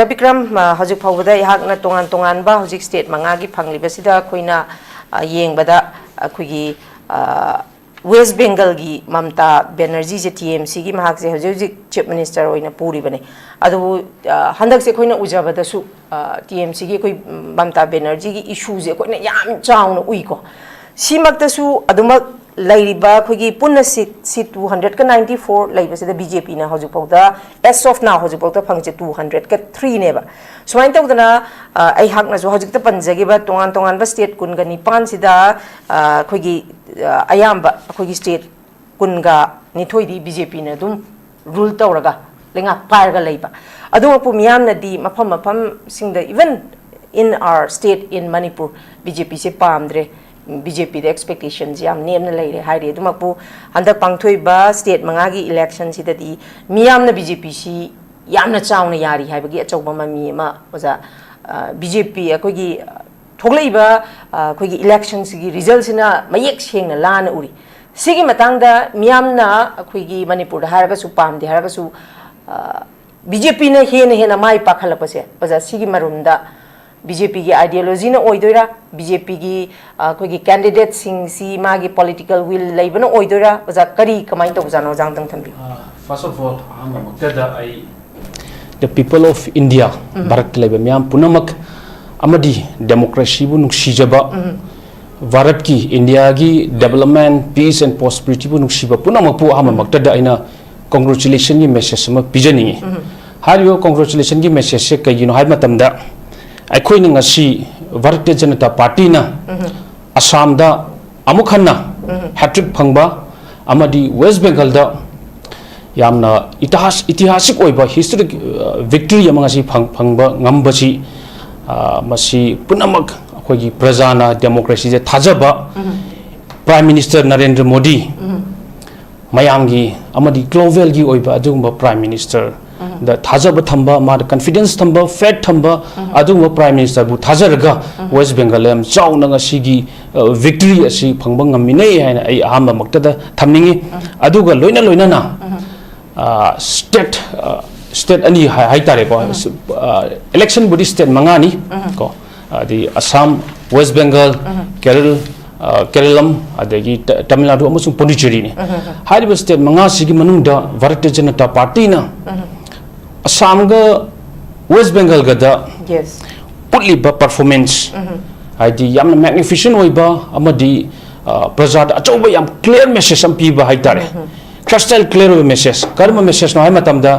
Bikram hajik phawda ihak na tongan ba hajik state mangagi phangli basida khoina yeng bada khogi West Bengal gi Mamta Banerjee je TMC gi mahak se hajik chief minister oina puri bane adu handak se khoina ujabada su TMC gi khoi Mamta Banerjee gi issue je khoina yam chauna ui ko simakta su adumak lairiba khogi punna seat 294 laibasida BJP na hajik phawda as of now hajik phawda phangje 203 neba sumain tawdana ai hak na so hajik ta panjagi ba tongan ba state kun ga nipan sida khogi ayamba khogi state kun ga nithoi di BJP na dum rule tawraga lenga parga leiba adu pu miyam na di mafam singda even in our state in Manipur BJP se pamdre BJP the expectations yam name na laire haire dumakpu handak pangthoi ba state mangagi election sidadi miyam na BJP si yamna chawna yari haibagi achauba mami ma oza BJP akogi thoglaiba akogi elections gi results na mayek sengna lana uri sigi matangda miyam na akogi Manipur da haraga su pamde haraga su BJP na hena mai pakhala pase oza sigi marunda BJP की ideology ना ओइदोरा BJP की कोई की candidate सिंग सी मागी political will लाइब ना ओइदोरा बजा करी कमाई तो बजानो जांग तंग थम्बी first of all हम मक्तदा आई the people of India Bharat लाइब में हम पुनमक अमदी democracy बु नुक्सीजबा भारत की India की development peace and prosperity बु नुक्सीबा पुनमक पु हम मक्तदा आइना congratulation की message में पिजनी है हारियो congratulation की message से कई नो हाई मतमदा अखोई नंगसी भारतीय जनता पार्टी ना असम दा अमुखन्ना हैट्रिक फंगबा अमदी वेस्ट बंगाल दा यामना इतिहासिक ओइबा हिस्टोरिक विक्ट्री अमंगसी फंगबा ngambasi मसी पुनमक अखोई प्रजाना डेमोक्रेसी जे थाजबा प्राइम मिनिस्टर नरेंद्र मोदी मयांगी अमदी ग्लोबल की ओइबा अदुगुंबा प्राइम मिनिस्टर द थाजब थंबा मा कॉन्फिडेंस थंबा फेट थंबा अदुगुंबा प्राइम मिनिस्टर बु थाजरगा वेस्ट बंगाल एम चाउना ngasi विक्ट्री असि फंगबा ngaminei haina ai ahamba maktada thamningi aduga loina na state ani hai tare ko election body state mangani ko di Assam West Bengal Kerala adagi Tamil Nadu amasung Pondicherry ni hariba state manga sigi manungda Bharatiya Janata Party na Assam ga West Bengal ga da yes putli ba performance adi yamna magnificent oiba amadi prajad achauba yam clear message am pi ba haitare crystal clear message karma message no hai matamda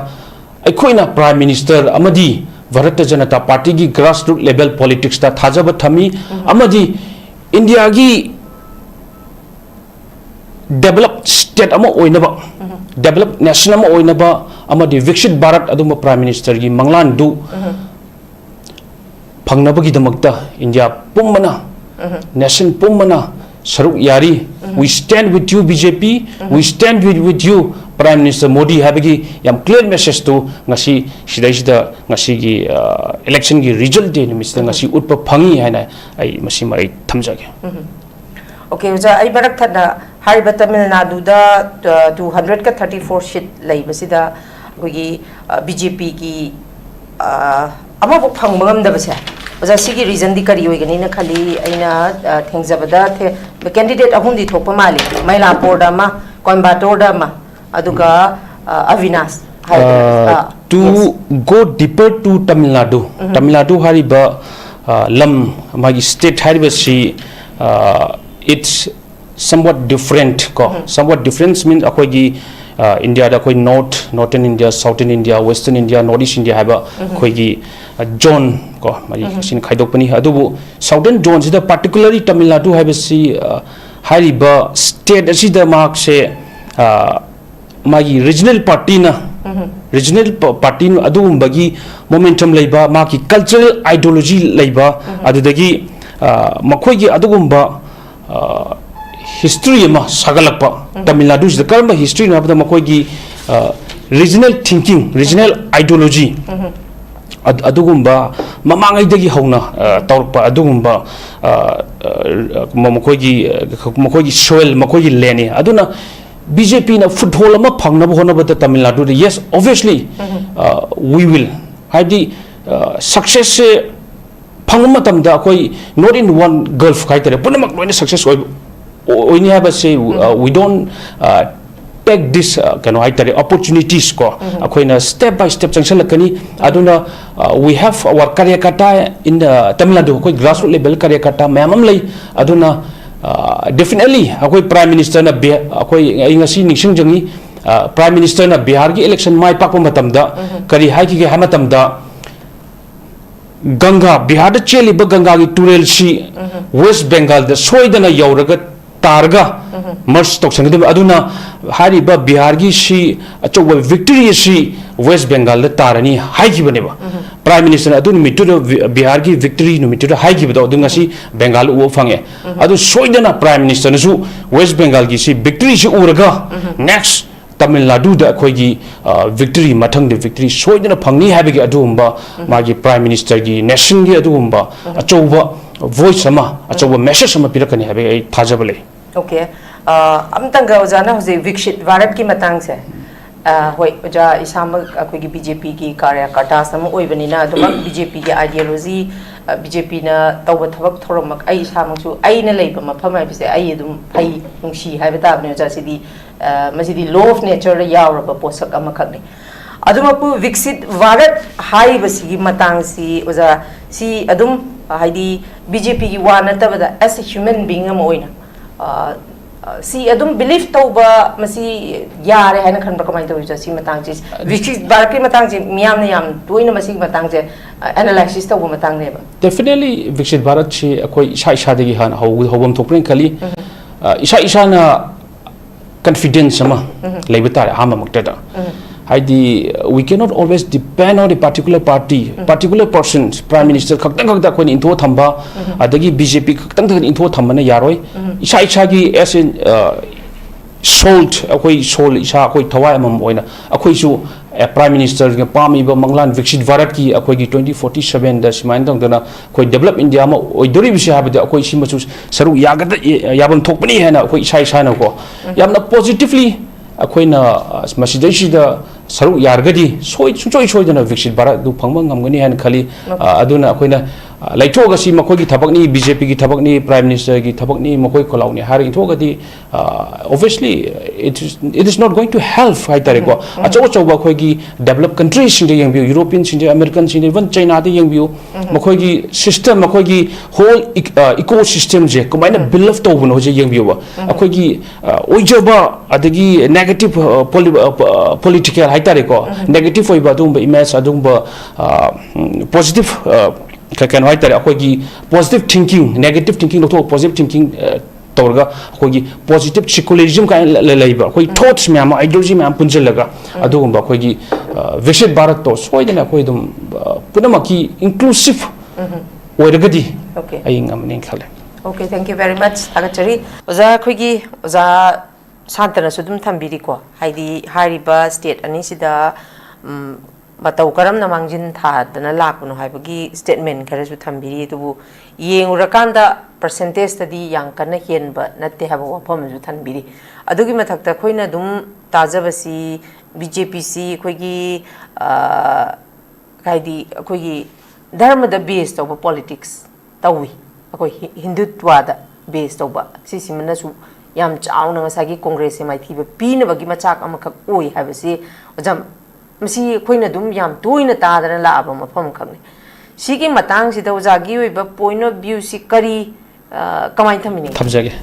aikoina prime minister amadi Bharatiya Janata Party gi grassroots level politics ta thajaba thami amadi India की developed state अमा ओइनबा developed nation अमा ओइनबा अमा दी विकसित Bharat अदुम prime minister की मंगलान दु फंगनबा की दमकता India पुमना nation पुमना सरुक यारी we stand with you BJP we stand with you Prime Minister Modi habagi yam clear message to ngasi sidai ngasi gi election gi result de nimista ngasi utpa phangi haina ai masi mai thamjage okay uja ai barak thana hariba Tamil Nadu da 234 seat laibasida gogi BJP ki ama bu phangmam da basa uja sigi reason di kari oigani na khali aina thengzabada the candidate ahum di thokpa mali Mailapur da ma Coimbatore da ma aduga Avinas to go deeper to Tamil Nadu hariba lam magi state hariba si it's somewhat different ko somewhat difference means akoi gi India da koi northern India southern India western India northeast India haba koi gi zone ko magi sin khaidok pani adubu southern zone sida particularly Tamil Nadu haba si hariba state asida mark se magi regional party na adum bagi momentum laiba maki cultural ideology laiba adudagi makhoi gi adugumba history ma sagalakpa Tamil Nadu is the karma history na makhoi gi regional thinking regional ideology adugumba mamangai dagi hauna tawrpa adugumba makhoi gi soil makhoi gi land aduna BJP na foothold ama phangna bhona bata Tamil Nadu yes obviously we will hadi success se phangum matam da koi not in one gulf kai tare punamak loina success oini haba say we don't take this kano hai tare opportunities ko akoina step by step sanction lakani aduna we have our karyakata in the Tamil Nadu koi grassroots level karyakata mamam lai aduna definitely akoi prime minister na akoi ingasi ningsing jangi prime minister na Bihar gi election mai pakpa matam da kari hai ki ha matam da Ganga Bihar da cheli ba Ganga gi turel si West Bengal da soidana yauraga targa merge tok sangdem aduna hari ba Bihar gi si achoba victory si West Bengal da tarani hai gi bane ba prime minister adun mitu Bihar gi victory no mitu hai gi ba adun si Bengal u fange adu soidana prime minister na su West Bengal gi si victory si uraga next Tamil Nadu da koi gi victory mathang de victory soidana phangni habigi adumba magi prime minister gi nation gi adumba achoba voice sama achoba message sama pirakani habigi ai thajabale okay amtanga ojana hoje vikshit Bharat ki matang se hoi oja isama koi gi BJP gi karyakata sama oibanina aduma BJP gi ideology BJP na tawba thabak thoromak ai samuchu ai na leiba mafam ai bise ai adum phai nungsi haiba tabne oja sidi masidi law of nature yauraba posak amakhakni adumapu viksit Bharat hai basigi matang si oja si adum haidi BJP gi wa natabada as a human being am oina si adum belief tawba masi yare haina khanba kamai tawja si matang ji viksit Bharat ki matang ji miyam na yam toina masi matang je analysis tawba matang ne ba definitely viksit Bharat chi akoi isa degi han hobam thokpren kali isa na confidence sama leiba tare hama maktada haidi we cannot always depend on a particular party particular persons prime minister khaktang khakta koi intho thamba adagi BJP khaktang thak intho thambana yaroi isa gi as in salt akoi soul isa akoi thawai amam oina akoi su prime minister ge pami ba manglan viksit Bharat ki akoi gi 2047 da simain dang dana koi develop India ma oidori bi ha ba akoi simachu saru yagada yabam thokpani hena akoi isa na ko yamna positively akoi na masidai da saru yargadi soi dana viksit Bharat du phangma ngamgani han khali aduna akoi na laithoga si makoi gi thabak ni BJP gi thabak ni prime minister gi thabak ni makoi kholaw ni har inthoga di obviously it is not going to help hai tare ko acho ba khoi gi developed countries sing de yangbiu European sing de American sing de even China de yangbiu makoi gi system makoi gi whole ecosystem je komaina build up to buno je yangbiu ba akoi gi oijoba adagi negative political hai tare ko negative oi ba dum ba image adum ba positive kan hai tare akoi gi positive thinking negative thinking lo to positive thinking torga akoi gi positive psychologism ka leiba akoi thoughts myam ideology myam punjalaga adugum ba akoi gi viksit Bharat to soidana akoi dum punamaki inclusive oiragadi okay ai ngamni khale okay thank you very much agachari oza akoi gi oza santana sudum thambiri ko haidi hariba state ani sida matau karam na mangjin tha dana lakno haibagi statement kharasu thambiri tubu yengurakanda percentage tadi yang kana henba natte haba wafam ju thanbiri adugi mathakta khoina dum tajabasi BJP si khoigi kaidi khoigi dharma da base to politics tawi akoi hindutwa da base to ba sisi manasu yam chauna ngasagi congress mai thiba pina bagi machak amakak oi habasi jam masi khoina dum yam toina tadana la aba mafam khangni sigi matang sida ujagi oi ba point of view si kari kamai thamini thamjage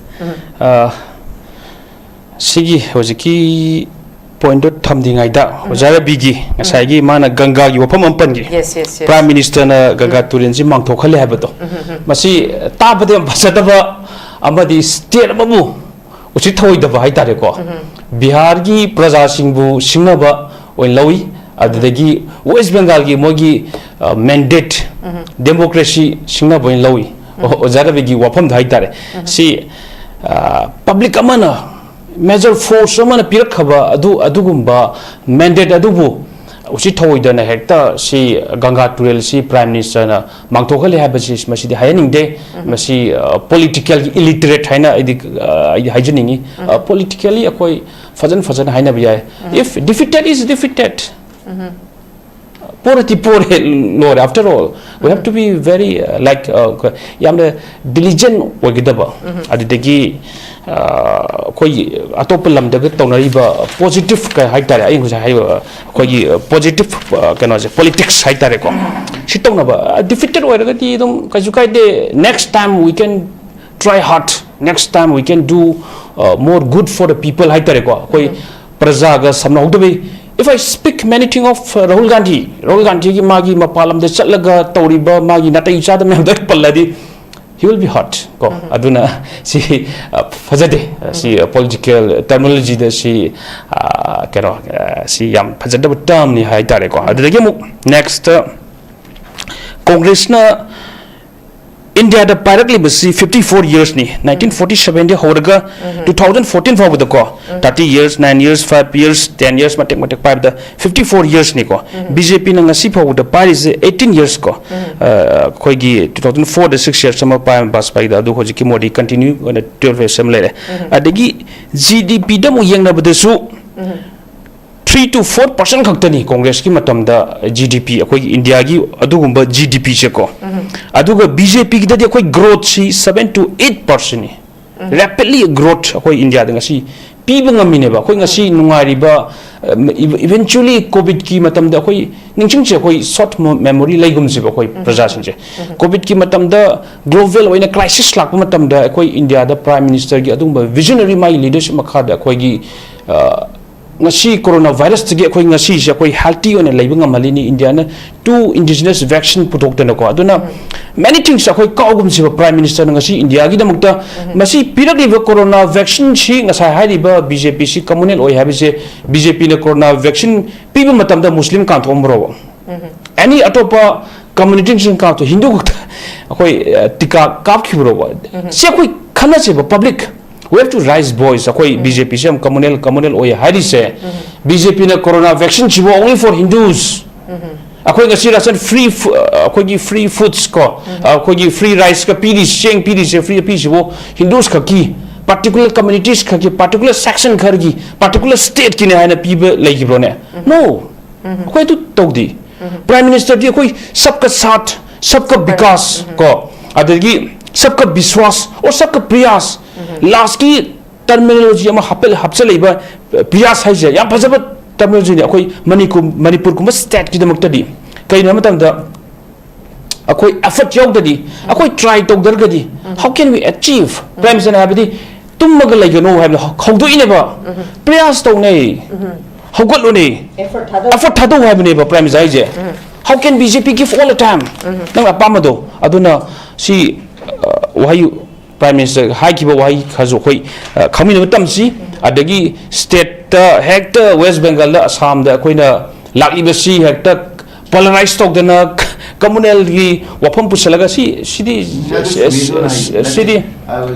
sigi hojiki point of thamdingai da ojara bigi ngasagi mana Ganga gi wafam ampan gi yes prime minister na Ganga turin ji mangtho khale habato masi tabade basadaba amadi state babu uchi thoi da hai tare ko Bihar gi praja singbu singnaba oin lawi adagi West Bengal gi mogi mandate democracy singna boin lawi ojara bigi wafam da hai tare si public amana major force amana pirak khaba adugumba mandate adubu uchi thoi da na hekta si Ganga turel si prime minister na mangthokhale habasi masidi hayaning de masi political illiterate haina idi hygienic politically akoi fajan haina biya if defeated is defeated poor Lord. After all, we have to be very like diligent wagidaba. Adidagi koi atop lamdaga tonariba positive ka haitare ay ngusa hay koi positive kanoje politics haitare ko. Sitong ba defeated wagati dum kajukai de next time we can try hard. Next time we can do more good for the people haitare ko. Koi prajaga samna hogdabe. If I speak many things of Rahul Gandhi ki magi mapalam de chatlaga tauriba magi natai chada me da palladi, he will be hot ko aduna si fajade si political terminology da si kero si yam fajada term ni hai tare ko adagi mu next Congress na India da directly basi 54 years ni 1947 de horaga 2014 for the ko 30 years 9 years 5 years 10 years matek 5 da 54 years ni ko BJP na ngasi for the Paris 18 years ko koi gi 2004 the 6 years sama pa bas pai da du hoji ki modi continue on 12 years sam lele adagi GDP da mu yeng na badasu 3 to 4% khaktani Congress ki matam da GDP akoi India gi adugumba GDP che ko aduga BJP ki da akoi growth si 7 to 8% ni rapidly growth akoi India da ngasi piba ngamine ba akoi ngasi nungari ba eventually COVID ki matam da akoi ningching che akoi short memory laigum se ba akoi praja sin che COVID ki matam da global oina crisis lak matam da akoi India da prime minister gi adugumba visionary my leadership makha da akoi gi ngasi coronavirus tigi akoi ngasi je akoi healthy one leibanga malini India na two indigenous vaccine putok tena ko aduna many things akoi kaugum se prime minister ngasi India gi damukta masi piragli corona vaccine chi ngasa hari ba BJP si communal oi habi se BJP ne corona vaccine piba matam da muslim kan thomro any atopa community jin ka to hindu akoi tika kap khibro se akoi khana se public. We have to rise, boys. Akoi BJP se communal oya hari se BJP na corona vaccine chibo only for Hindus. Akoi ngasi rasan free akoi free foods ko akoi free rice ka pidi sheng pidi se free pi chibo Hindus ka ki particular communities ka ki particular section khar gi particular state ki ne haina piba lagi bro ne no akoi tu togdi prime minister di akoi sabka साथ सबका विकास को adagi सबका विश्वास और सबका प्रयास last की terminology अमा हपचल लेबा प्रयास है जे या फजब टर्मिनोलॉजी अखोई मणिपुर कुम स्टेट की दमक्तदी कइना मतंदा अखोई एफर्ट योगददी अखोई ट्राई तोगदरगदी how can we achieve prime minister हाबदी तुमग लेगनो हाब खौदो इनेबा प्रयास तौने हौगलुने एफर्ट थादो हाबनेबा प्राइम मिनिस्टर जे how can BJP give all the time नंग अपामदो अदुना सी why prime minister high kiba why khazo khoi khami no tamsi adagi state hector west bengal da assam da koina lakli basi hector polarized tok dana communal gi wafam pusalaga sidi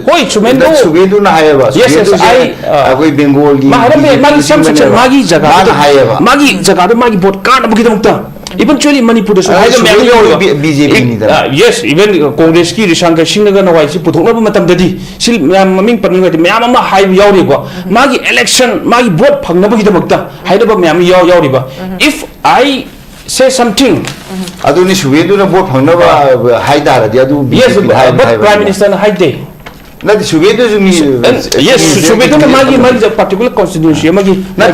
hoi chumendu na hayaba yes I koi bengal gi magi sam section magi jaga magi vote card bugi damukta eventually Manipur so BJP ni da yes even Congress ki risanga singnaga nawai si puthokna matam dadi sil maming panunga de myam ma hai yauri ko magi election magi vote phangna bagi damakta haida ba myam yauri ba if I say something aduni subedu na vote phangna ba hai da ra adu yes but prime minister na hai de na subedu jumi yes subedu na magi particular constituency magi na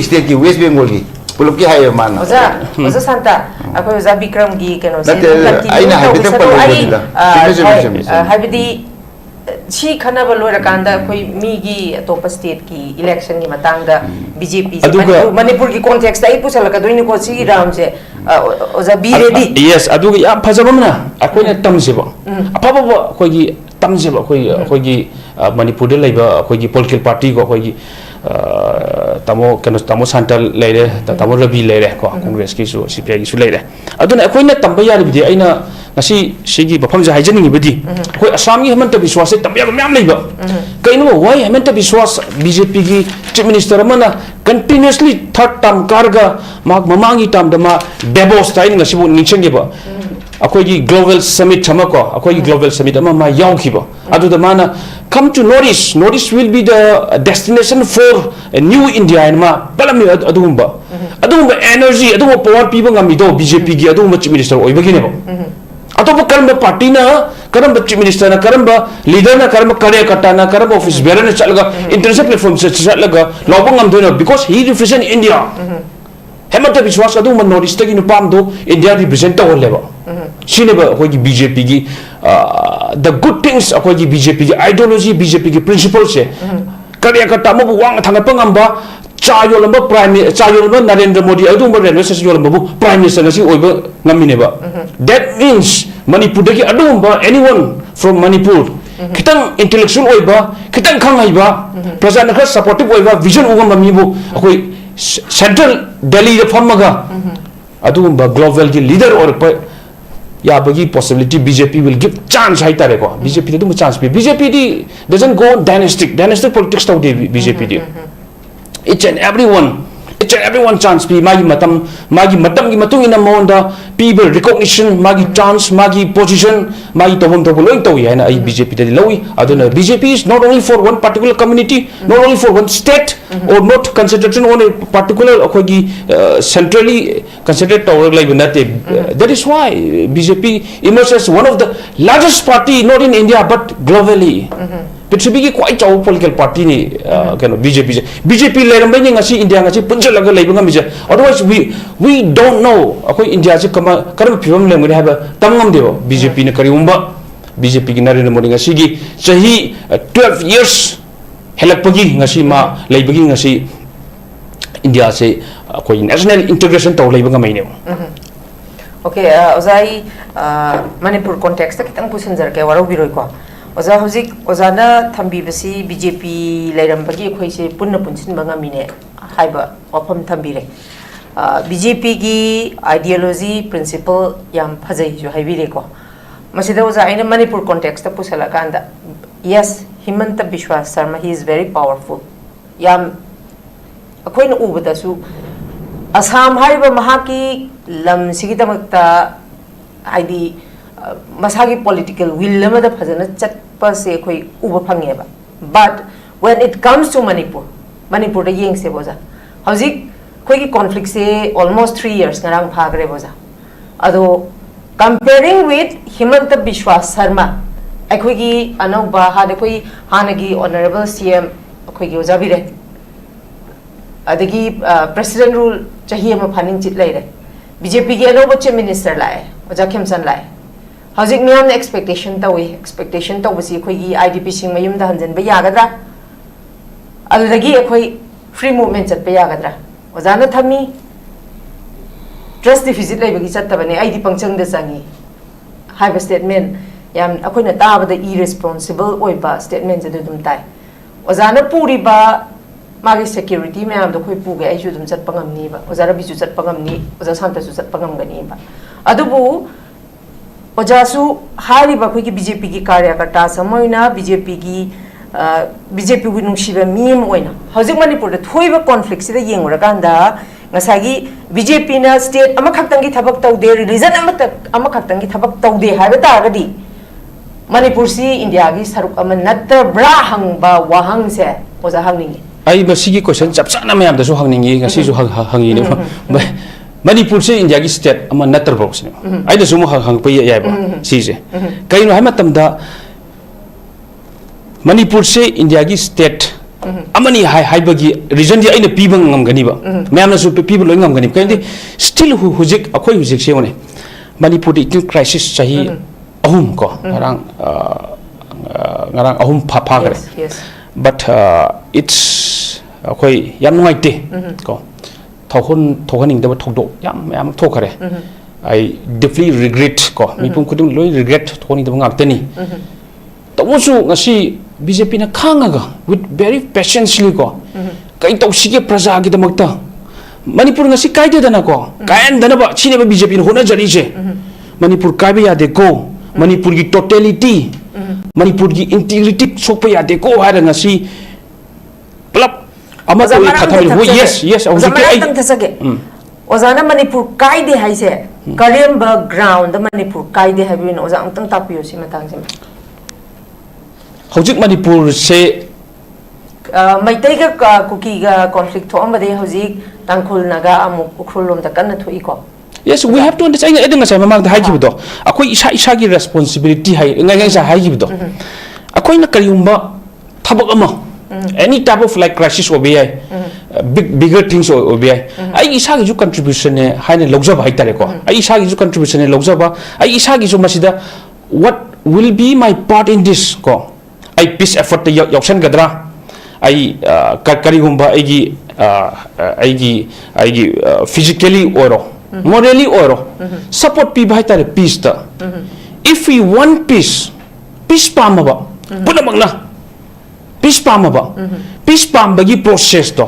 state ki West Bengal ki पुलुप की हाय मान ओजा Santa अखोय ओजा बिक्रम गी केनो से आइना हाइबेते पल्लो हाइबेदी सी खनाब लोरकांदा अखोय मीगी अतोप state की इलेक्शन की मतंगदा बीजेपी मणिपुर की कॉन्टेक्स्ट आई पुछलका दोइनि को सी राउंड से ओजा बी रेडी यस अदुगा या फजबमना अखोयना तमसेबो अफाबो अखोयगी तमसेबो अखोयगी मणिपुर दे लेबा अखोयगी पॉलिटिकल पार्टी को अखोयगी तमो सांतल लेरे तमो रवि लेरे को कांग्रेस की सु सीपीआई की सु लेरे अदुना अखोयना तंबा यारिबदि अइना ngasi sigi bafam ja haijaningi bidi koi assam gi hemanta biswas tambya ga myam leiba kaino why hemanta biswas BJP gi chief minister amana continuously third term karga mamangi term dama devos tain ngasi bu ningchenge ba akoi gi global summit chamako akoi gi global summit ama ma yaw khiba adu da mana come to Northeast. Northeast will be the destination for a new India and ma balami adumba energy adumba power people ngami do BJP gi adumba chief minister oibagi ne ba atop karamba party na karamba chief minister na karamba leader na karamba karyakata na karamba office bearer na chalaga international platform se chalaga lobang ngam do because he represent India hemata biswas adumba Northeast gi nupam do India represent to level shineba ko gi BJP gi the good things ako gi BJP gi ideology BJP gi principles se karyakata mo wang thanga pangamba chayolamba prime chayolamba Narendra Modi adumba railway station yolamba bu prime minister ngasi oiba ngamine ba that means Manipur dagi adumba anyone from Manipur kitang intellectual oiba kitang khangai ba prajana kha supportive oiba vision ugam mi bu akoi central Delhi da phamaga adumba global gi leader or ya bagi possibility BJP will give chance hai tare ko BJP du chance pe BJP doesn't go dynastic politics tau de BJP di each and everyone chance pe magi matam gi matung ina monda people recognition magi chance magi position magi tobom to loin to ya na ai BJP de lowi aduna BJP is not only for one particular community not only for one state or not consideration on a particular akogi centrally considered tower like that is why BJP emerges as one of the largest party not in India but globally Pichibi ki quite a political party ni kind of BJP leram ni ngasi India ngasi punjal laga leibang ngami otherwise we don't know ako India si karam phibam lem ngani haba tamngam debo BJP na kari umba BJP ki Narendra Modi ngasi gi sahi 12 years helak pagi ngasi ma leibagi ngasi India se ako national integration taw leibang ngamai ne okay ozai Manipur context kitang pusin jar ke waro biroi ko oza hojik ozana thambi basi BJP leiram bagi khoi se punna punsin banga mine haiba opam thambire BJP gi ideology principle yam phajai jo haibire ko masida oza aina Manipur context ta pusala kanda yes Himanta Biswa Sarma he is very powerful yam akoina ubada su Assam haiba mahaki lam sigidamakta haidi masagi political will lamada phajana chatpa se khoi uba phangeba but when it comes to Manipur da yeng se boza hojik khoi ki conflict se almost 3 years ngarang phagre boza ado comparing with Himanta Biswa Sarma akhoi gi anauba ha de khoi hanagi honorable CM akhoi gi ojabire adagi president rule chahi ma phaning chit lai re BJP gi anauba chief minister lai oja khemsan lai hojik miyam expectation to basi khoi gi IDP sing mayum da hanjan ba yagadra adagi khoi free movement chat ba yagadra ozana thami trust deficit lai bagi chatta bane ID pangchang da changi high statement yam akoina ta ba da irresponsible oiba statement jadu dum tai ozana puri ba magi security mayam da khoi pu ga ai ju dum chat pangam ni ba ozara bi ju chat pangam ni oza santa su chat pangam gani ba adubu ojasu hari ba khoi ki BJP ki karyakata samoina BJP wi nungsiba mim oina hojik Manipur da thoiba conflict sida yengura kanda ngasagi BJP na state amakhaktan gi thabak taude religion amakhaktan gi thabak taude haiba taragadi Manipur si India gi saruk amanata bra hangba wahang se oja hangningi ai masigi question chapchana mayam da su hangningi ngasi su hangi ne Manipur se India gi state ama natar box ne ai da sumo hang pe ya ba si se kai no hama tamda Manipur se India gi state amani hai bagi region di aina pibang ngam gani ba mayam na su people lo ngam gani kai still hujik akhoi hujik se one Manipur di crisis chahi ahum ko ngarang ahum pha gare but it's akhoi yam noi te ko thohaning da thokdo yam thokhare I deeply regret ko mipum kudum loi regret thoni da ngak tani tawosu ngasi BJP na khangaga with very patiently ko kai tawsige praja gi damakta Manipur ngasi kaide dana ko kayan dana ba chine ba BJP no hona jari je Manipur kaibe ya de ko Manipur gi totality Manipur gi integrity sokpa ya de ko hara ngasi plap ama ko khathami yes ozana Manipur kaide haise karemba ground Manipur kaide habin oza angtang tapiyo si matang sim hojik Manipur se Maitai ga kuki ga conflict tho amade hojik tangkhul naga amuk ukhul lom ta kan thui ko. Yes, we have to understand. I think saya memang dah high gitu. Aku isa ki responsibility high. Ngai sa high gitu. Aku ina kariumba thabak ama. Any type of like crisis OBI, bigger things OBI. I isa ki ju contribution ne high ne logja ba tare ko. I isa ki ju contribution ne logja ba. I isa ki ju masida what will be my part in this ko. I peace effort te yakshan gadra. I karigumba aigi physically oro. Morally oro support people hai tare peace ta if we want peace pamaba punamagna peace bagi process to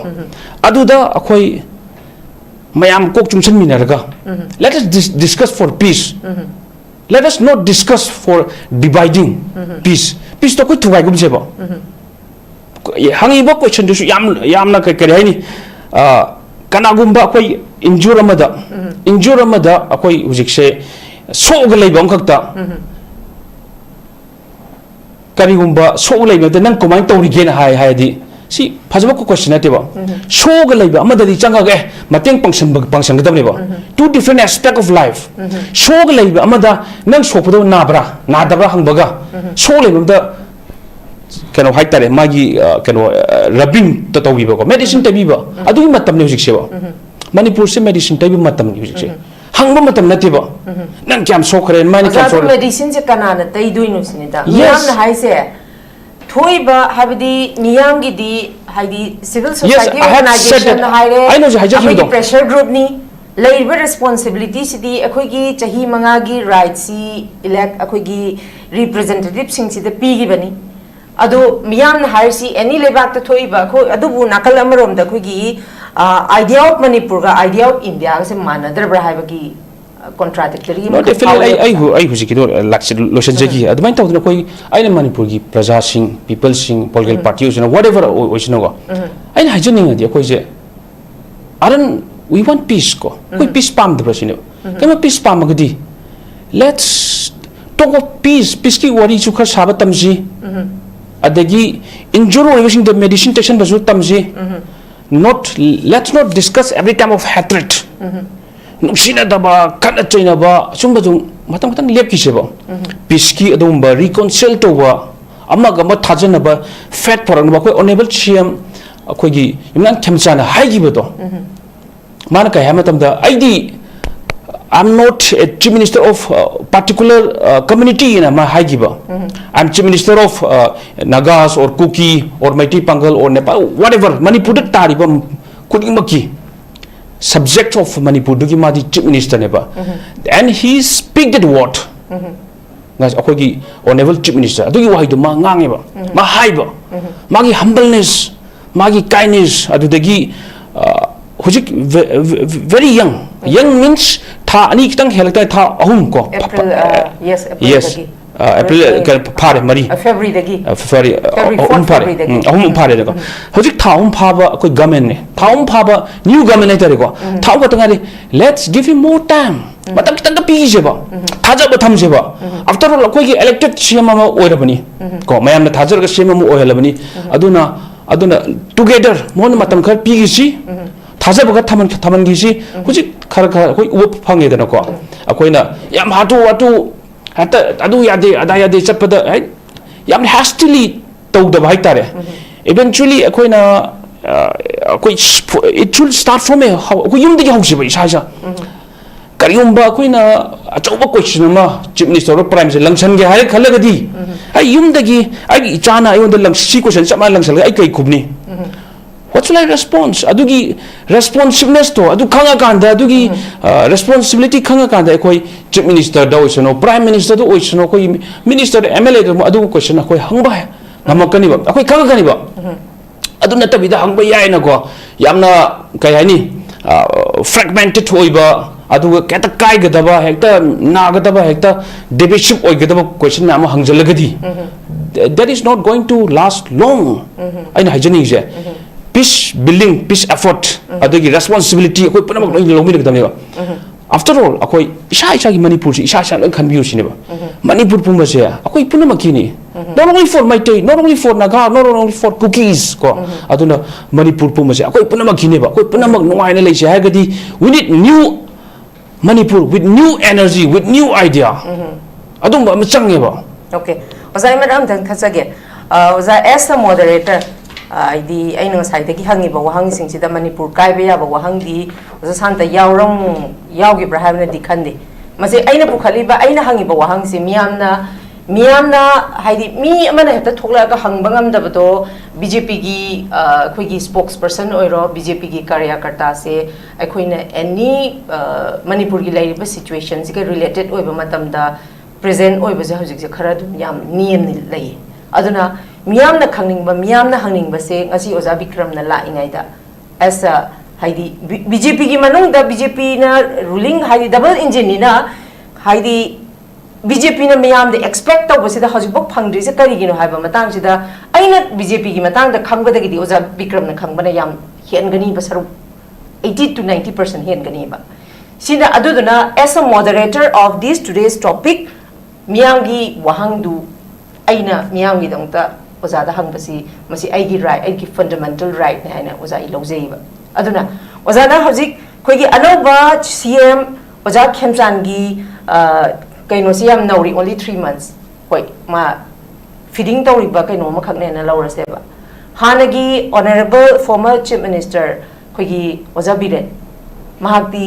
aduda akhoi mayam kok chungchan minaraga let us discuss for peace let us not discuss for dividing peace to koi thuai gum jeba hangi ba question du yam na kari hai ni kanagumba akhoi injure amada akhoi hujikse soga leibam khakta karigumba soga leibada nang komai tawri gena hai di si phajaba ko question ate ba soga leiba amada di changa ge mateng pangsan gadam ba two different aspect of life soga leiba amada nang sopado nadabra hangbaga soga leibam kano hai tare magi kano rubbing to tawiba ko medicine tabiba adu matam ne hujikse ba Manipur se medicine tabi matam ni hujik se hangba matam nati ba nang kyam so khare mani kyam so medicine je kanana tai duinu sinida miyam na hai se thoi ba habidi miyam gi di haidi civil society organization na haire I know haidi pressure group ni labor responsibility si di akhoi gi chahi manga gi right si elect akhoi gi representative sing si da pi gi bani adu miyam na haire si any lebak ta thoi ba khoi adu bu nakal amarom da khoi gi idea of Manipur ga idea of India se manadar bra hai bagi contradictory no definitely I hujiki do lakse lotion jagi admai tawdna koi aina Manipur gi praja sing people sing political parties you know whatever oisno go aina hajening adi koi je aran we want peace ko koi peace pam de brasino kama peace pam gadi let's talk of peace ki wari chu khar sabat tamji adagi injure oising the medicine station bazu tamji let's not discuss every time of hatred nuksina daba kana china ba sumba jung matang lep ki seba peace ki adum ba reconcile to ba amaga ma thajana ba fat porang ba koi honorable chiam akoi gi imnan khamchana hai gi ba to mana ka hamatam da id I'm not a chief minister of particular community in my Haigiba. I'm chief minister of Nagas or Kuki or Meitei Pangal or Nepal, whatever. Manipur taribam kudimaki subject of Manipur dugi madi chief minister neba, and he speak that word. Guys, akogi honorable chief minister. Dugi wahidu ma ngangeba, ma haiba, magi humbleness, magi kindness. Adu dagi hujik very young means tha ani kitang helta tha ahum ko April April pare mari February dagi February ahum pare ko hujik tha ahum phaba koi government ne tha ahum phaba new government tare ko tha ko tangari let's give him more time matam kitang ka pi je ba thaja ba tham je ba after all koi gi elected cm ma oirabani ko mayam na thajar ka cm ma oirabani aduna together mon matam khar pi gi si 타자버가 타만 기시 혹시 카라 거의 우업 방에 되는 거 아코이나 야 마도 하다 아도 야데 아다야데 잡다 야 hastily 또도 바이타레 eventually 아코이나 아코이 it should start from a 그 юм되게 혹시 뭐 이사자 करियम्बा अखोइना अचौबा question मा chief minister of prime minister लंगसन गे हाय खलगदी आई युमदगी आई इचाना आयोंद लंगसी क्वेश्चन समा लंगसल आई कई खुबनी what should I response adugi responsiveness to adu khanga kanda adugi responsibility khanga kanda akoi chief minister da oisano prime minister do oisano koi minister mla do adu question akoi hangba ngamakani ba akoi khanga kani ba adu natabida hangba yai na ko yamna kai hani fragmented hoiba adu keta kai gadaba hekta na gadaba hekta divisive oi gadaba question na ma hangjalagadi that is not going to last long aina hajani je peace building peace effort adugi responsibility koi puna mak loi lomi gadam ne after all akoi isha gi manipur si isha lo khan biu sineba manipur puma se akoi puna makini not only for my day not only for naga not only for cookies ko aduna manipur puma se akoi puna makini ba akoi puna mak nuai na leise hagadi we need new manipur with new energy with new idea adum ba change ba okay ozai madam than khasage ozai as a moderator di aino sai de ki hangi ba wahang sing sida manipur kai be ya ba wahang di oza santa yawrong yawgi braham na dikhandi mase aina pukhali ba aina hangi ba wahang si miyamna haidi mi amana heta thokla ga hang bangam da bado bjp gi khoi gi spokesperson oiro bjp gi karyakarta se akhoina any manipur gi lai ba situation si ga related oiba matam da present oiba je hojik je khara dum yam niem ni lai aduna miyamna khangning ba miyamna hangning ba se ngasi oza bikram na la ingai da as a haidi bjp gi manung da bjp na ruling haidi double engine ni na haidi bjp na miyam de expect to bose da hojik bok phangdri se kari gi no haiba matang sida aina bjp gi matang da khamga da gi oza bikram na khangba na yam hen gani ba saru 80 to 90% hen gani ba sida aduduna as a moderator of this today's topic miyam gi wahang du aina miyam gi dangta oza da hang basi masi aigi right aigi fundamental right na haina oza I lojei ba aduna oza na hojik khoi gi anoba cm oza khemchan gi kaino siam nauri only 3 months hoi ma feeding tawri ba kaino ma khakne na lawrase ba hanagi honorable former chief minister khoi gi oza biren mahakti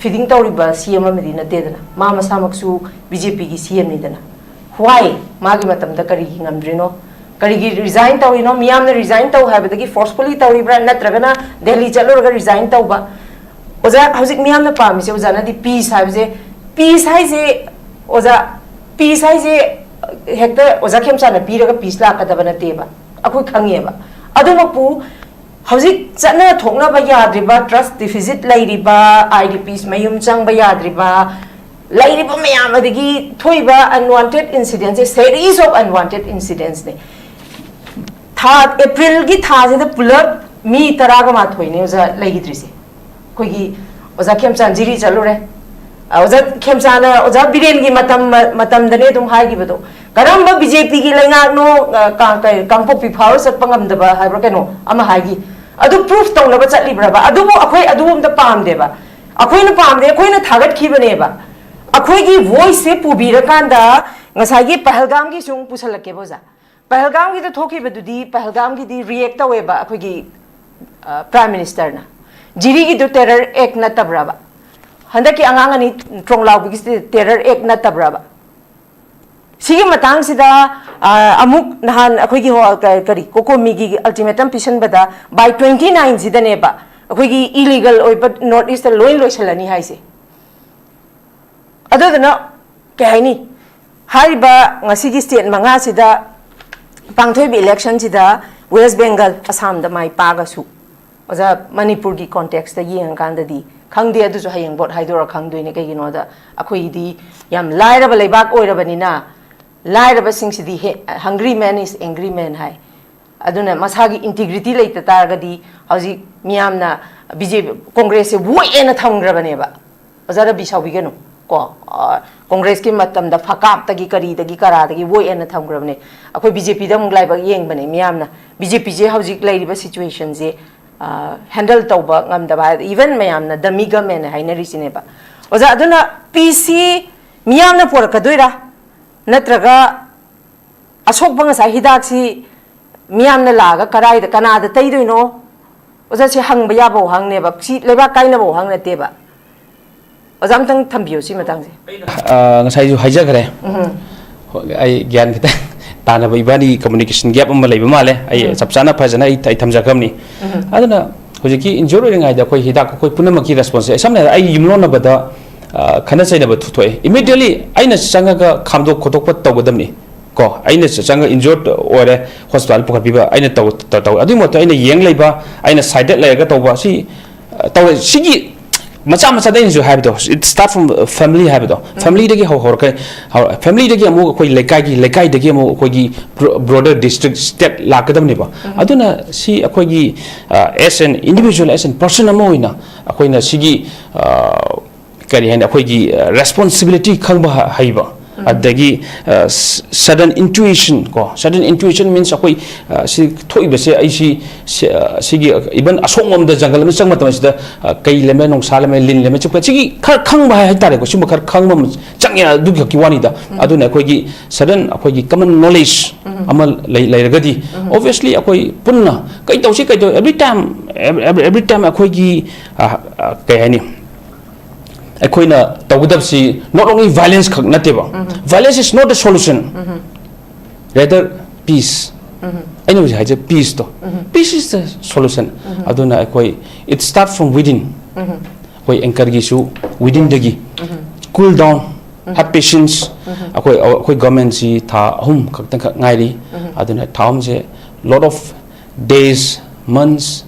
feeding tawri ba cm amedi na te dana ma masamaksu bjp gi cm ni dana why magi matam da kari gi ngamdrino karigi resign tawi no miyam na resign taw habadagi forcefully tawi bra natragana delhi chalo raga resign taw ba oza hauzik miyam na pam se oza na di peace habje peace hai je oza peace hai je hekta oza khemsa na piraga peace la ka dabana te ba akoi khange ba adumapu hauzik chana thokna ba yadri ba trust deficit lairi ba idps mayum chang ba yadri ba lairi ba miyam adigi thoi ba unwanted incidents a series of unwanted incidents ne April ki tha se da pulap mi taraga ma thoine oza lagi se koi gi oza khemchan jiri chalure oza khemchana oza biren gi matam dane dum hai gi bado karamba bjp gi laingak no kangpok pi phar sat pangam da ba haibra keno ama hai gi adu proof tong na ba chatli bra ba adu mo akhoi adu um da pam de ba akhoi na pam de akhoi na thagat khi bane ba akhoi gi voice se pu bi ra kan da ngasai gi pahalgam gi sung pusalak ke boza Pahalgam ki to thoki badudi Pahalgam ki di react awe ba akhoi gi prime minister na jiri gi do terror act na tabra ba handa ki angang ani tronglaw bi gi terror act na tabra ba sigi matang sida amuk nahan akhoi gi ho kari kokomi gi ultimatum pisan bada by 29 sida ne ba akhoi gi illegal oi but north east loin loisalani haise adodana kaini hariba ngasi gi state manga sida pangthoi bi election sida West Bengal Assam da mai paga su oza Manipur gi context da yeng kan da di khangde adu so hayeng bot haidora khangdoi ne kai gi no da akhoi di yam laira ba leibak oira bani na laira ba sing si di hungry man is angry man hai aduna masagi integrity leita tar ga di hauji miyam na BJP Congress se wo ena thamgra bane ba oza da bisaw bi gano ko Congress ki matam da fakap tagi kari tagi kara tagi wo ena thamgra bane akhoi BJP da munglai ba yeng bane miyam na BJP je hauji lai ba situation je handle tauba ngam da ba even miyam na dami government haina ri sine ba oza aduna PC miyam na por ka doira natraga asok banga sa hidak si miyam na laga karai da kana da tai doino oza si hang ba ya bo hang ne ba si leba kai na bo hang na te ba oza amtang thambiyo si matang se ngasai ju haija gare ai gyan kita tana ba ibani communication gap am lai ba male ai sapchana phajana ai thamja kamni aduna hojiki injury ngai da koi hidak koi punama ki response samna ai yimlo na bada khana chai na ba thutoi immediately aina changa ga khamdo khotok pat tawgadamni ko aina changa injured ore hospital pukhat biba aina taw adu mo aina yeng leiba aina side lai ga tawba si taw sigi macha macha dai ju habito it start from family habito family dagi hor kai family dagi amu koi lekai dagi amu koi gi broader district state lakadam ni ba aduna si akoi gi as an individual as an person amoina akoi na sigi kari hain akhoi gi responsibility khangba haiba adagi sudden intuition means akhoi si thoi bese ai si gi even asongom da jungle ma changma tam sida kai leme nong salame lin leme chukpa chi khar khangba hai tare ko sum khar khangma changya du ki wani da aduna akhoi gi sudden akhoi gi common knowledge amal lai ragadi obviously akhoi punna kai tawsi kai every time akhoi gi kai hani not only violence, violence is not the solution. Rather, peace. I know peace. Peace is the solution. It starts from within. Encourage within the cool down, have patience. Government lot of days, months,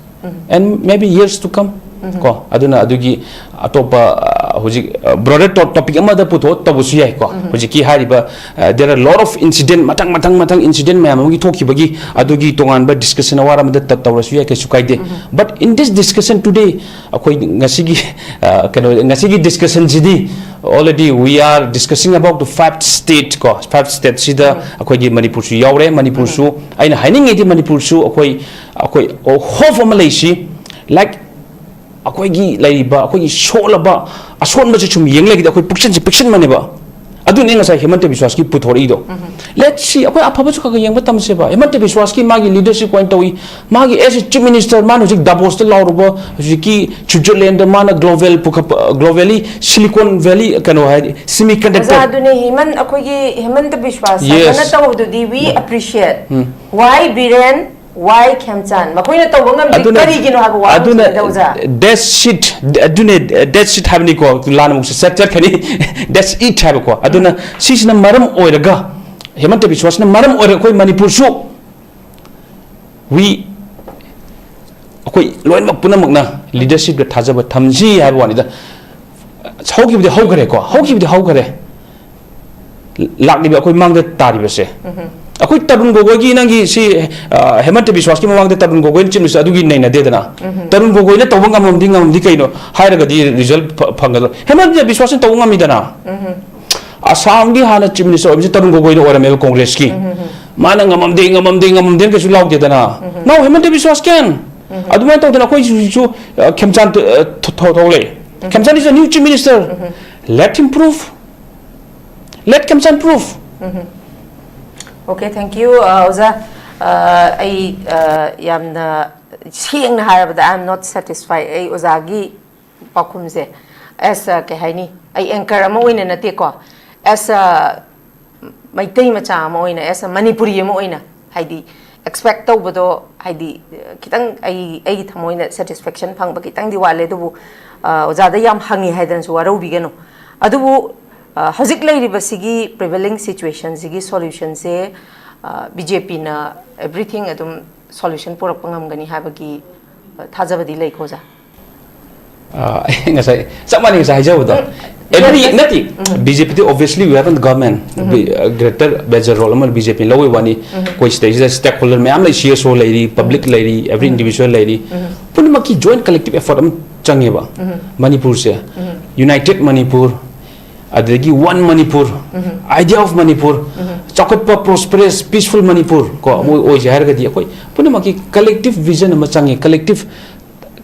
and maybe years to come. Ko aduna adugi atopa hoji broader topic amada putho tabusu yai ko hoji ki hariba there are a lot of incident matang incident mayam gi thoki bagi adugi tongan ba discussion awara amada tawrasu yai ke sukaide but in this discussion today akoi ngasigi ngasigi discussion jidi already we are discussing about the five state sida akoi gi manipur su yaure manipur su aina haining edi manipur su akoi hof amalaishi like akwai gi laiba akwai gi sholaba ason ma chum yeng lagi akwai picture mane ba adu ne ngasai hemante biswas ki puthori do let's see akwai apha chu ka yeng ba tam se ba hemante biswas ki magi leadership point tawi magi as chief minister man hojik Davos ta lawruba hojiki Switzerland man globally Silicon Valley kano hai semiconductor adu ne heman akwai gi hemante biswas kana taw do di we appreciate why Biren why Kemchan? Makoina to bangam kari gino hago wa that shit habni ko lana muk sector khani that's it have ko aduna sisna maram oiraga hemante biswas na maram oira koi manipur su we akoi loin mak puna mak na leadership da thajaba thamji have wani da hauki de haugare lakni bi akoi mangda tari bese akoi tarun gogoi gi nangi si hemante biswas ki mamang de tarun gogoi chim sa adugi nei na de dana tarun gogoi na tawang ngam di kaino haira ga di result phangal hemante biswas ni tawang mi dana asam gi hana chim ni so bi tarun gogoi ora me congress ki mana ngamam de ke su law de dana now hemante biswas ken aduma to dana koi su Kemchan thole Kemchan is a new chief minister let him prove let Kemchan prove. Okay, thank you, Oza. I am seeing that I am not satisfied. I Ozagi Pakumze as a Kahani. I anchor a moina na teko as a my team as a Manipuri moina. Heidi expect over the Heidi Kitang I moina satisfaction pang bakitang di wale do Ozada yam hangi headens who are obigano. Adu Hazik lady basigi prevailing situation sigi solution se BJP na everything adum solution pura pangam gani habagi thajabadi lai khoja ngasai samani ngasai jawda every nothing BJP obviously we have in government greater major role amal BJP lawi wani koi stage stakeholder me am lai CSO lady public lady every individual lady punma ki joint collective effort am changeba Manipur se united Manipur adagi one Manipur idea of Manipur chakotpa prosperous peaceful Manipur ko oi jahar ga dia koi punama ki collective vision ama changi collective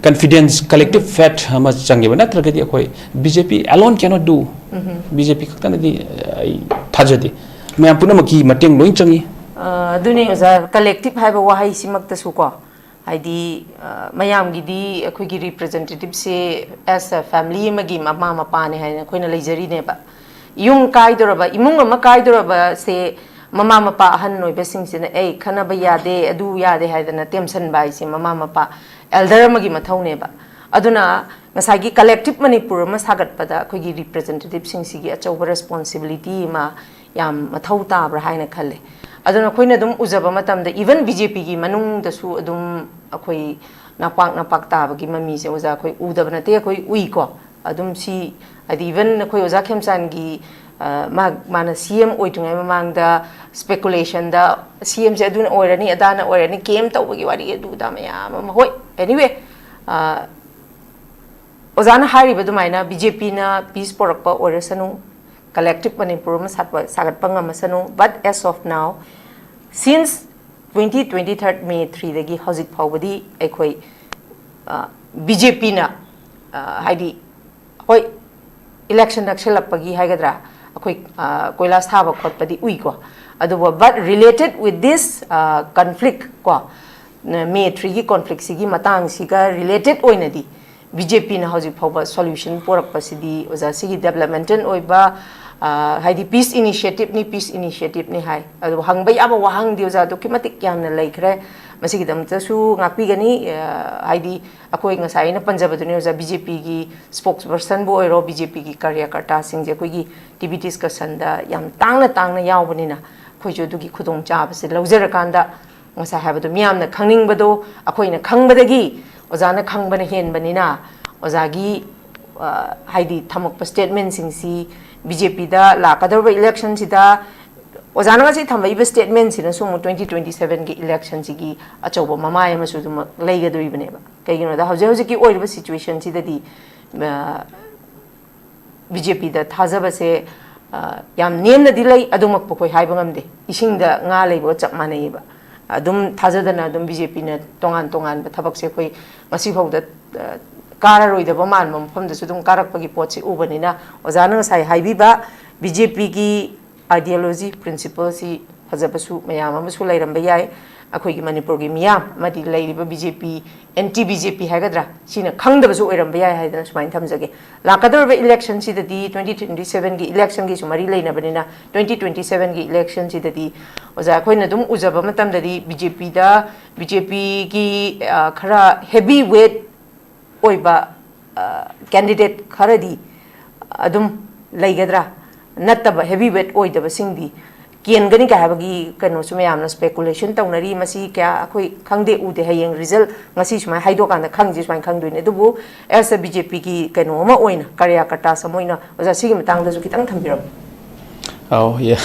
confidence collective faith ama changi bana tra ga dia koi BJP alone cannot do BJP khakta di thajadi me punama ki mateng loi changi duni za collective haiba wahai simakta su ko haidi mayam gidi khoi gi representative se as a family magi mama mapa ne haina khoina leijari ne ba yung kai doraba imung ma kai doraba se mama mapa han noi besing sina ei khana ba yade adu yade haidana tension bai se mama mapa elder magi mathau ne ba aduna ngasai gi collective Manipur ma sagat pada khoi gi representative sing sigi achauba responsibility ma yam mathau ta bra haina khalle aduna khoina dum ujaba matam da even BJP gi manung da su adum akhoi napak ta ba gi mami se uja khoi udaba na te khoi ui ko adum si adi even khoi uja Kemchan gi mana CM oitungai mamang da speculation da CM se aduna oirani adana oirani kem tawgi wari edu da mayam hoi anyway Ozana hari badumaina BJP na peace porakpa oresanu collective Manipur ma sagat pangamasanu, but as of now, since 23 May 3 dagi hojik phawbadi ekhoi BJP na haidi hoi election nakselapagi haigadra akoi koilas thaba khotpadi ui ko aduba, but related with this conflict ko May 3 gi conflict sigi matang siga related oinadi BJP na hojik phawba solution porak pasidi oza sigi developmental oiba haidi peace initiative ni hai adu hangbai aba wahang di oza documentic yamna laikre masigi damta su ngakpi gani haidi akoi ngasai na punjab duni oza BJP gi spokesperson bo oiro BJP gi karyakarta singje koi gi TV discussion da yam tangna yawbani na khoi jo dugi khudong chab se lawjara kanda ngasa habadu miyamna khangning bado akoi na khangbadagi ozana khangbana henbani na ozagi haidi thamak statement singsi BJP da lakadar election sida ozana ngasi thambai statement sina sumu 2027 gi election sigi achoba mamaya masu dum leigadoi bane ba kaigino da hauji ki oiriba situation sida di BJP da thajaba se yam nemna di lai adumak pokoi haiba ngamde isingda nga leibo chap manai ba adum thajadana adum BJP na tongan ba thabak se koi ngasi phawda kara roida ba man mom da sudum karak pagi potsi ubanina ozana sai haibiba BJP gi ideology principle si hajabasu mayam amasu lairam bayai akoi gi Manipur gi miyam madi lairiba BJP anti BJP hagadra sina khangdabasu oiram bayai haidana sumain thamjage lakador election si dadi 2027 gi election gi sumari leina banina 2027 gi election si dadi oza koina dum ujaba matam dadi BJP gi khara heavyweight oiba candidate kharadi adum laigadra nattaba heavyweight oidaba singdi kiengani ka habagi kano sumayamna speculation tawnari masi kya akoi khangde ude hayeng result ngasi sumai haido kana khangji sumai khangduine dubu as a BJP ki kano ma oina karyakarta samoina oza sigi matang da su kitang thambiro. Oh yeah,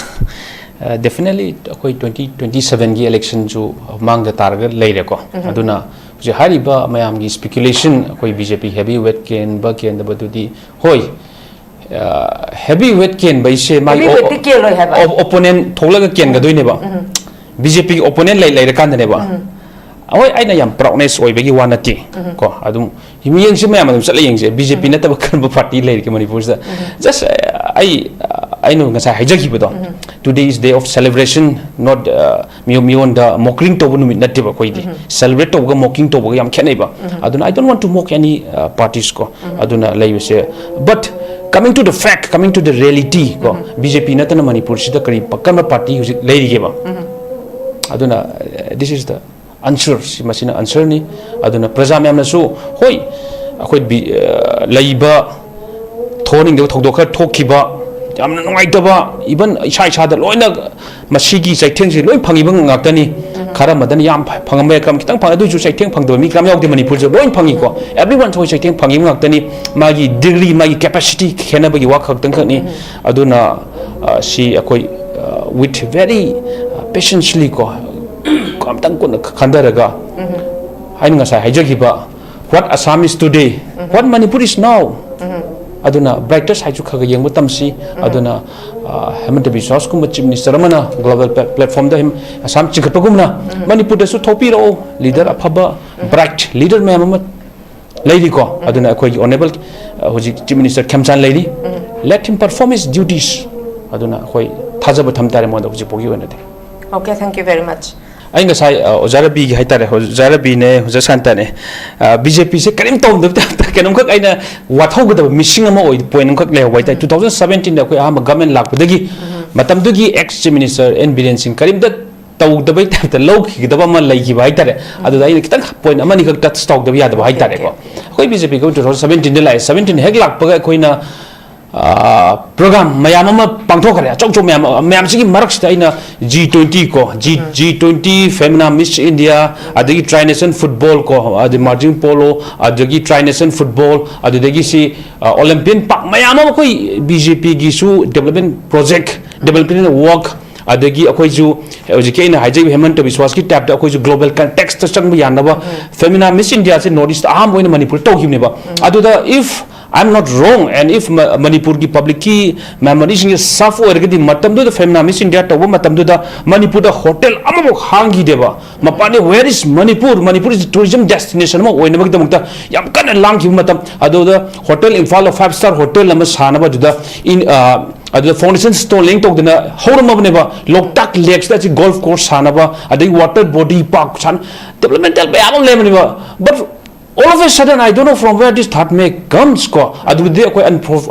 definitely akoi 2027 gi election ju mang da target leire ko aduna je hariba mayam gi speculation akoi BJP heavyweight ken ba ken da badudi hoi heavyweight ken bai se mai opponent tholaga ken ga doine ba BJP opponent lai lai kan ne ba oi aina yam proudness oi bagi wanati ko adum himiyeng se mayam adum sala yeng se BJP na ta kan ba party lai ke Manipur sa just I know ngasa hijaki ba do today is day of celebration not mion da mocking to bunu not ba koi di celebrate to ga mocking to ba yam khenai ba aduna I don't want to mock any parties ko aduna lai se but coming to the fact, coming to the reality, ko BJP na tana Manipur sida kari pakkan party hujik leiri ge ba aduna this is the answer si masina answer ni aduna praja myam na su hoi akhoi leiba thoning de thokdok kha thokhiba yamna ngai ba even isa da loina masigi saitheng si loi phangi bang ngaktani khara madan yam phangame kam kitang phang adu ju saitheng phangdo mi kam yauk de Manipur jo loi phangi ko everyone thoi saitheng phangi ngaktani magi degree magi capacity khena bagi wa khak tang khani aduna si akoi with very patiently ko kam tang ko khandaraga hain nga sai hajagi ba what Assam is today what Manipur is now aduna brightest haju khaga yengbu tamsi aduna hemant biswas kum chief minister mana global platform da him Assam chikapagumna Manipur da su thopi ro leader aphaba bright leader me am lady ko aduna koi honorable hoji chief minister Khamchan lady let him perform his duties aduna koi thajaba thamtare mo da hoji pogi wena de. Okay, thank you very much. I think sai ozarabi gi haitare ozarabi ne hojasanta ne BJP se karim tom da kenum khak aina wathau da missing ama oi point khak le wai 2017 da koi ama government lak dagi matam dugi ex chief minister N Biren Singh karim da tau da bai ta log gi da ba ma lai gi bai tare adu dai kitang point ama ni khak touch stock da ya da bai tare ko koi BJP ko 2017 de lai 17 hek lak pa koi na program mayam ama pangtho khare chok mayam sigi marak sta ina G20 ko G20 Femina Miss India adagi Tri Nation football ko adi marching polo adagi Tri Nation football adagi si Olympian pak mayam ama koi BJP gi su development project development work adagi akhoi ju hojike ina haijai hemant biswas ki tap da akhoi ju global context ta chang yan ba femina miss india se northeast aham oina manipur to himne ba adu da if I'm not wrong, and if Manipur ki public ki memories is suffer ergadi matam do the femina miss india to matam do the Manipur the hotel amamo hangi deba mapani where is Manipur? Manipur is a tourism destination mo oina bagda mukta yam kan lang ki matam adu the hotel Imphal 5-star hotel ama sana ba do the in the foundation stone link to the whole of Loktak lakes that's a golf course sanaba the water body park san developmental but all of a sudden I don't know from where this thought may comes ko adu de ko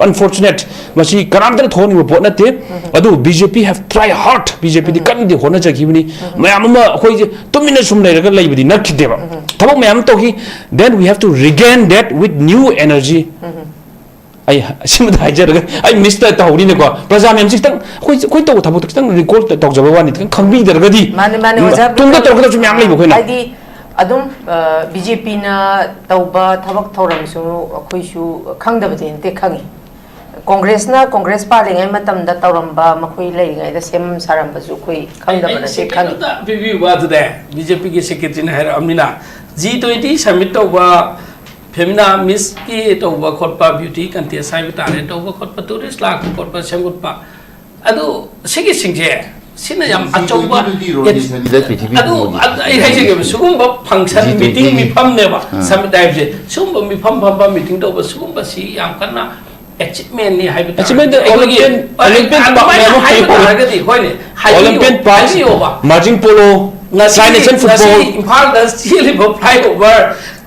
unfortunate masi karam da thoni report na te adu BJP have tried hard BJP di kan di hona jagibni mayam ma khoi tumina sum nei raga laibdi nakhide ba thabak mayam to hi then we have to regain that with new energy I simda hajar I missed that hawri ne ko praja mem sik tang khoi to thabuk tang recall to jaba wani tang khangbi dar ga di mane wajab tum da tor ga chum yam lai ba khoi na adum BJP na tauba thabak thoram su akhoi su khangda ba den te khangi Congress na Congress party ngai matam da tauramba makhoi lai ngai da sem saram ba su khoi khangda ba se khangi da bibi wa da BJP ki secretary na har amina G20 summit tauba femina miss ki tauba khotpa beauty contest sai ta re tauba khotpa tourist la khotpa semgutpa adu sigi singje sina yam achauba adu ai haije sugumba function meeting mi pham ne ba summit dive je sugumba mi pham meeting tauba sugumba si yam kana achievement ni haiba achievement Olympian park marching polo science and football Imphal da still ba flyover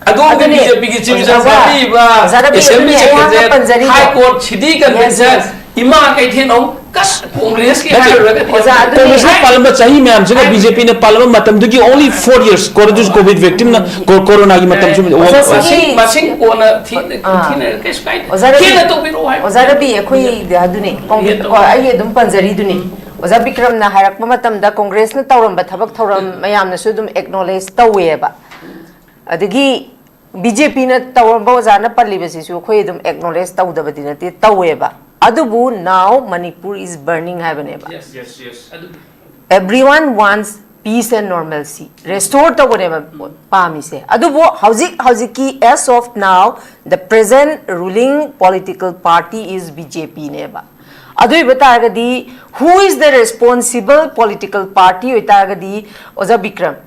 adu BJP ki chief secretary ba assembly secretary high court city convention ima kai theno kas congress ki congress na parliament chahi ma'am jega BJP ne parliament matam dugi only 4 years covid victim na corona ki matam chu masing ko na thine kes kai thine to biro hai ozara bi akhoi adune ai dum panjari duni oza Bikram na harak matam da congress na tawram ba thabak thoram mayam na su dum acknowledge tawe ba adigi BJP na tawram ba oza na palli ba si su khoi dum acknowledge taw da ba din te tawe ba adubu now Manipur is burning heaven ba yes everyone wants peace and normalcy restore to whatever pami se adubu hauzik ki as of now the present ruling political party is BJP ne ba adui batagadi who is the responsible political party itagadi oza Bikram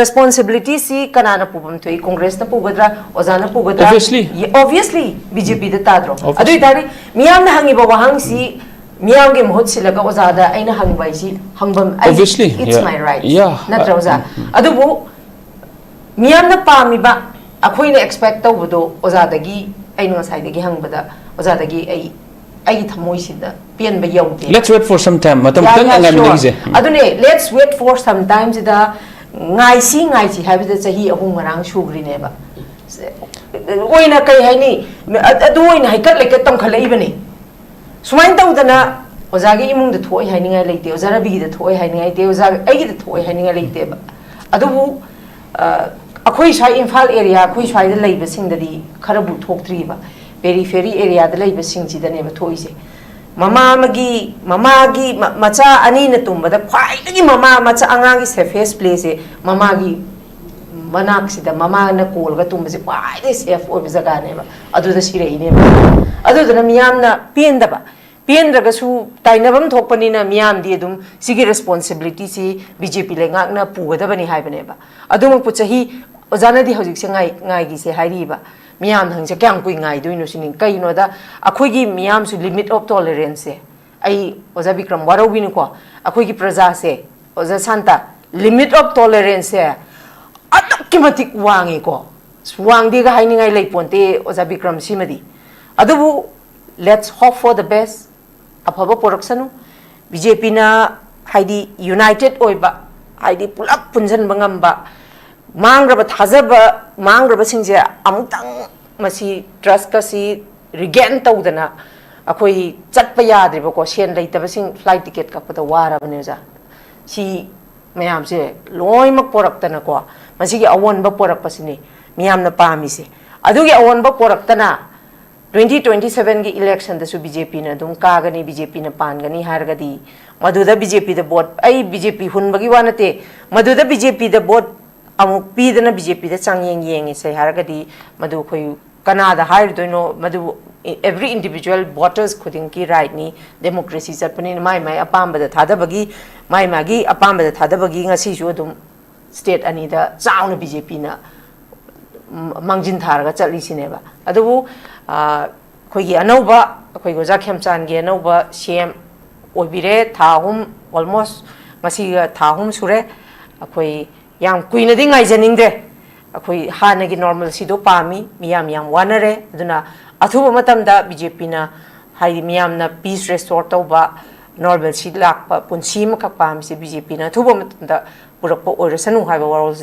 responsibility si kanana pubam thoi congress na pugadra oza na pugadra obviously BJP da tadro adui tari miyam na hangi ba wahang si miyam ge mohot silaga oza da aina hang bai si hangbam obviously it's my right natra oza adubu miyam na pami ba akhoi na expect tawdo oza dagi aina ngasai dagi hangbada oza dagi ai thamoi sida pian ba yaude let's wait for some time matam tang angam ngi adune let's wait for some time da ngai si habi da chahi ahum rang sugri ne ba oina kai haini adu oina haikat lekat tam khalai bani sumain tawdana ozagi imung da thoi hainingai leite ozara bi da thoi hainingai te ozagi ai da thoi hainingai leite ba adubu akhoi sai Imphal area akhoi sai da leiba singdadi kharabu thoktri ba periphery area da leiba singji da ne ba thoise mama macha ani na tumba da khwai dagi mama macha angangi safest place mama gi manak sida mama na kol ga tumba se khwai de safe oib jaga ne ba adu da sirei ne ba adu da miyam na penda ba pen raga su tainabam thokpani na miyam di dum sigi responsibility si BJP le ngak na puga da bani hai bane ba adu mo puchahi ojana di hojik se ngai gi se hairi ba miyam hang se kyang kui ngai duino sinin kai no da akhoi gi miyam su limit of tolerance se ai oza Bikram waro bin ko akhoi gi praja se oza santa limit of tolerance se adakkimatik wangi ko swang di ga haini ngai lei ponte oza Bikram simadi adubu let's hope for the best afaba production BJP na haidi united oiba haidi pulak punjan bangam ba mangraba thajaba mangraba singje amutang masi trust ka si regain tawdana akoi chatpa yadriba ko sen leitaba sing flight ticket ka pata wara baneja si mayam se loi mak porak tana ko masi gi awon ba porak pasini miyam na pami se adugi awon ba porak tana 2027 की election दसु BJP ने दुम कागनी BJP ने पानगनी हारगदी मधुदा BJP द वोट आई बीजेपी हुनबगी वानते मधुदा बीजेपी द वोट अमुक पीदना बीजेपी द चांगयेंग येंग से हारगदी मधु खोय कनादा हायर दोनो मधु एवरी इंडिविजुअल वोटर्स खुदिंग की राइट नी डेमोक्रेसी चटपनी माय माय अपामबद थादबगी माय मागी अपामबद थादबगी ngasi ju dum state ani da chauna BJP ना मांगजिन थारगा चली सिनेबा अदुबु खोगी अनौबा खोई गोजा खेमचान गे अनौबा सीएम ओबिरे थाहुम ऑलमोस्ट ngasi थाहुम सुरे खोई याम कुइना दि ngaijaningde खोई हानगी नॉर्मल सिदो पामी मियाम याम वानरे अदुना अथुबा मतमदा बीजेपी ना हाई मियाम ना पीस रेस्टोर तौबा नॉर्मल सी लाकपा पुनसी मखक पामी से बीजेपी ना अथुबा मतमदा पुरकपा ओरसनु हाइबा वरोल